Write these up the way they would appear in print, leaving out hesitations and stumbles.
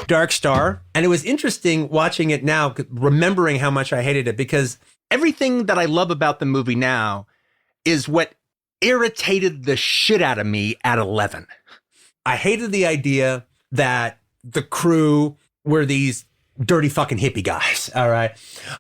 Dark Star. And it was interesting watching it now, remembering how much I hated it, because everything that I love about the movie now is what irritated the shit out of me at 11. I hated the idea that the crew were these dirty fucking hippie guys. All right.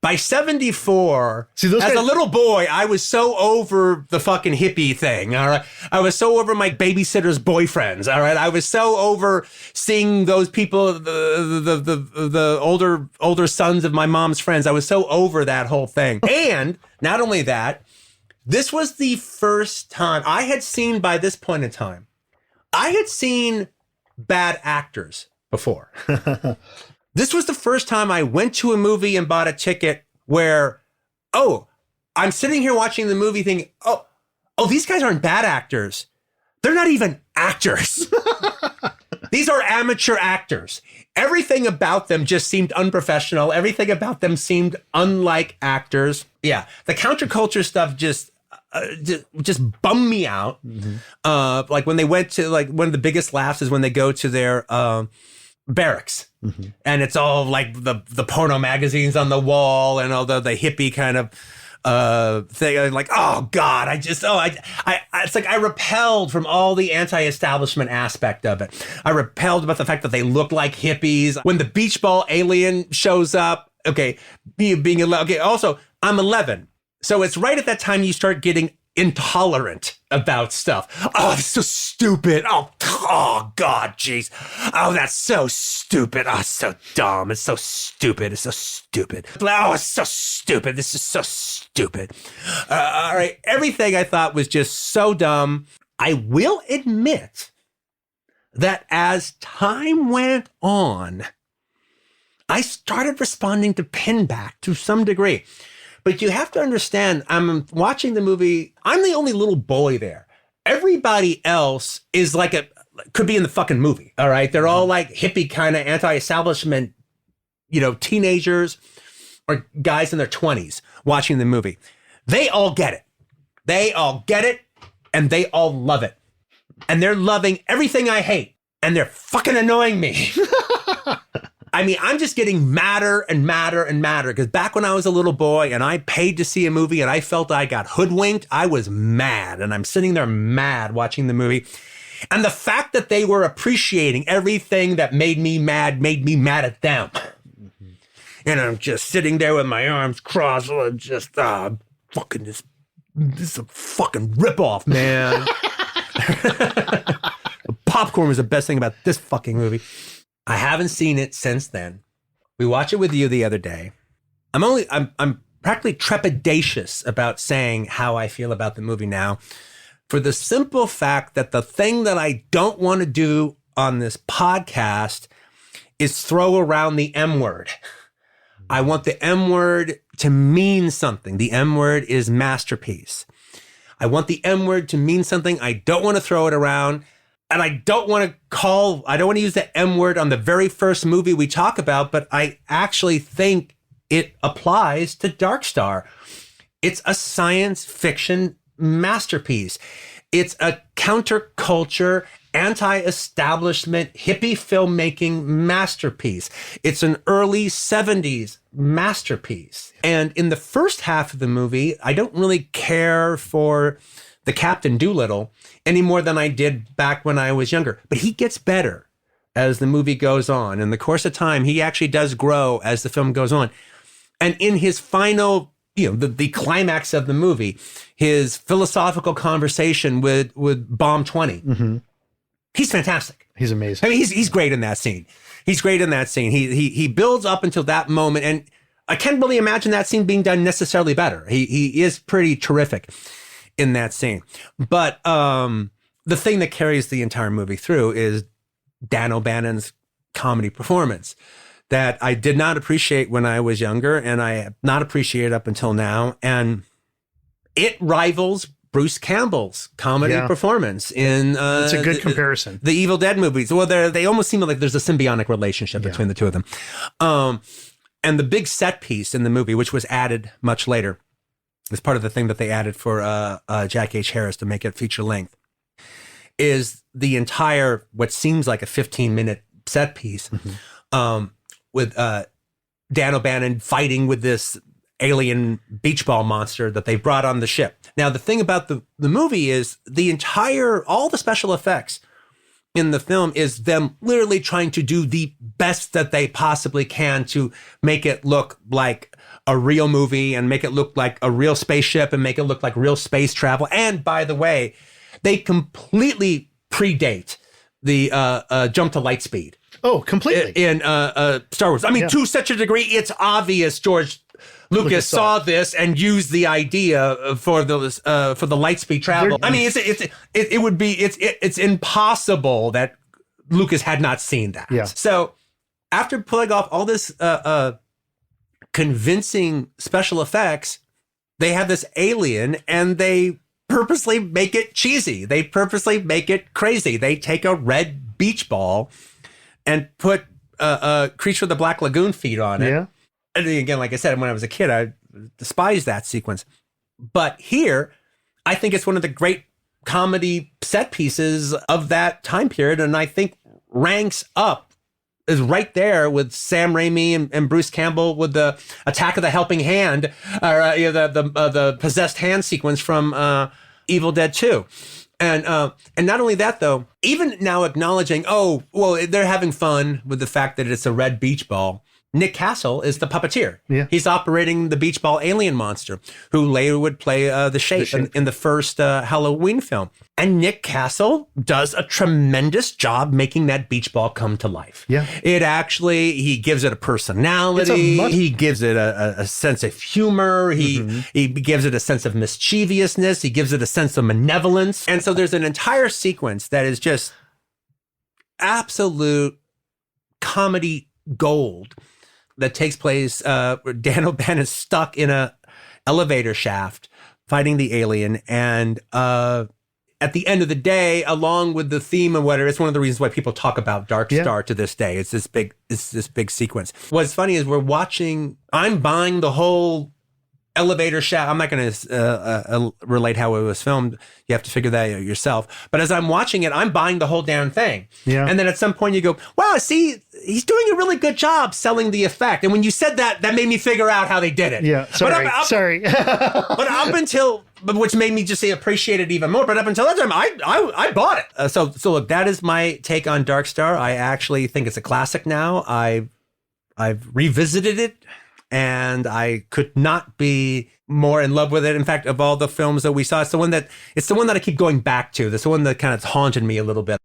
By 74, as a little boy, I was so over the fucking hippie thing. All right. I was so over my babysitter's boyfriends. All right. I was so over seeing those people, the older sons of my mom's friends. I was so over that whole thing. And not only that, this was the first time I had seen, by this point in time, I had seen bad actors before. This was the first time I went to a movie and bought a ticket where, I'm sitting here watching the movie thinking, these guys aren't bad actors. They're not even actors. These are amateur actors. Everything about them just seemed unprofessional. Everything about them seemed unlike actors. Yeah. The counterculture stuff just bummed me out. Mm-hmm. Like when they went to, like, one of the biggest laughs is when they go to their barracks. Mm-hmm. And it's all like the porno magazines on the wall and all the hippie kind of thing. Like, oh God, it's like I repelled from all the anti-establishment aspect of it. I repelled about the fact that they look like hippies. When the beach ball alien shows up, being also I'm 11. So it's right at that time you start getting intolerant about stuff. Oh, it's so stupid. Oh God, jeez. Oh, that's so stupid. Oh, it's so dumb. It's so stupid. It's so stupid. Oh, it's so stupid. This is so stupid. All right. Everything I thought was just so dumb. I will admit that as time went on, I started responding to Pinback to some degree. But you have to understand, I'm watching the movie. I'm the only little boy there. Everybody else is could be in the fucking movie. All right. They're all like hippie kind of anti-establishment, teenagers or guys in their 20s watching the movie. They all get it. They all get it. And they all love it. And they're loving everything I hate. And they're fucking annoying me. I mean, I'm just getting madder and madder and madder, because back when I was a little boy and I paid to see a movie and I felt I got hoodwinked, I was mad. And I'm sitting there mad watching the movie. And the fact that they were appreciating everything that made me mad at them. Mm-hmm. And I'm just sitting there with my arms crossed, just fucking this is a fucking ripoff, man. Popcorn was the best thing about this fucking movie. I haven't seen it since then. We watched it with you the other day. I'm practically trepidatious about saying how I feel about the movie now, for the simple fact that the thing that I don't want to do on this podcast is throw around the M word. I want the M word to mean something. The M word is masterpiece. I want the M word to mean something. I don't want to throw it around. And I don't want to use the M word on the very first movie we talk about, but I actually think it applies to Dark Star. It's a science fiction masterpiece. It's a counterculture, anti-establishment, hippie filmmaking masterpiece. It's an early 70s masterpiece. And in the first half of the movie, I don't really care for the Captain Doolittle any more than I did back when I was younger. But he gets better as the movie goes on. In the course of time, he actually does grow as the film goes on. And in his final, the climax of the movie, his philosophical conversation with Bomb 20, mm-hmm. He's fantastic. He's amazing. I mean, he's great in that scene. He's great in that scene. He builds up until that moment. And I can't really imagine that scene being done necessarily better. He is pretty terrific in that scene. But the thing that carries the entire movie through is Dan O'Bannon's comedy performance that I did not appreciate when I was younger, and I have not appreciated up until now. And it rivals Bruce Campbell's comedy performance in it's a good comparison. The Evil Dead movies. Well, they almost seem like there's a symbiotic relationship between the two of them. And the big set piece in the movie, which was added much later, as part of the thing that they added for Jack H. Harris to make it feature length, is the entire, what seems like a 15-minute set piece, mm-hmm. with Dan O'Bannon fighting with this alien beach ball monster that they brought on the ship. Now, the thing about the movie is all the special effects in the film is them literally trying to do the best that they possibly can to make it look like a real movie and make it look like a real spaceship and make it look like real space travel. And by the way, they completely predate the jump to light speed. Oh, completely. In Star Wars. I mean, to such a degree, it's obvious George Lucas saw this and used the idea for the light speed travel. I mean, it's impossible that Lucas had not seen that. Yeah. So after pulling off all this convincing special effects, they have this alien and they purposely make it cheesy. They purposely make it crazy. They take a red beach ball and put Creature of the Black Lagoon feet on it. Yeah. And again, like I said, when I was a kid, I despised that sequence. But here, I think it's one of the great comedy set pieces of that time period. And I think ranks up, is right there with Sam Raimi and Bruce Campbell with the Attack of the Helping Hand, or the possessed hand sequence from Evil Dead 2. And not only that, though, even now acknowledging, they're having fun with the fact that it's a red beach ball. Nick Castle is the puppeteer. Yeah. He's operating the beach ball alien monster, who later would play the Shape in the first Halloween film. And Nick Castle does a tremendous job making that beach ball come to life. Yeah. He gives it a personality. He gives it a sense of humor. He gives it a sense of mischievousness. He gives it a sense of malevolence. And so there's an entire sequence that is just absolute comedy gold that takes place where Dan O'Bannon is stuck in a elevator shaft fighting the alien. And at the end of the day, along with the theme and whatever, it's one of the reasons why people talk about Dark Star to this day. It's this big sequence. What's funny is I'm buying the whole elevator shaft. I'm not going to relate how it was filmed. You have to figure that out yourself. But as I'm watching it, I'm buying the whole damn thing. Yeah. And then at some point you go, wow, see, he's doing a really good job selling the effect. And when you said that made me figure out how they did it. Yeah. Sorry. But up until, which made me just appreciate it even more. But up until that time, I bought it. So look, that is my take on Dark Star. I actually think it's a classic now. I've revisited it. And I could not be more in love with it. In fact, of all the films that we saw, it's the one that I keep going back to. That's the one that kind of haunted me a little bit.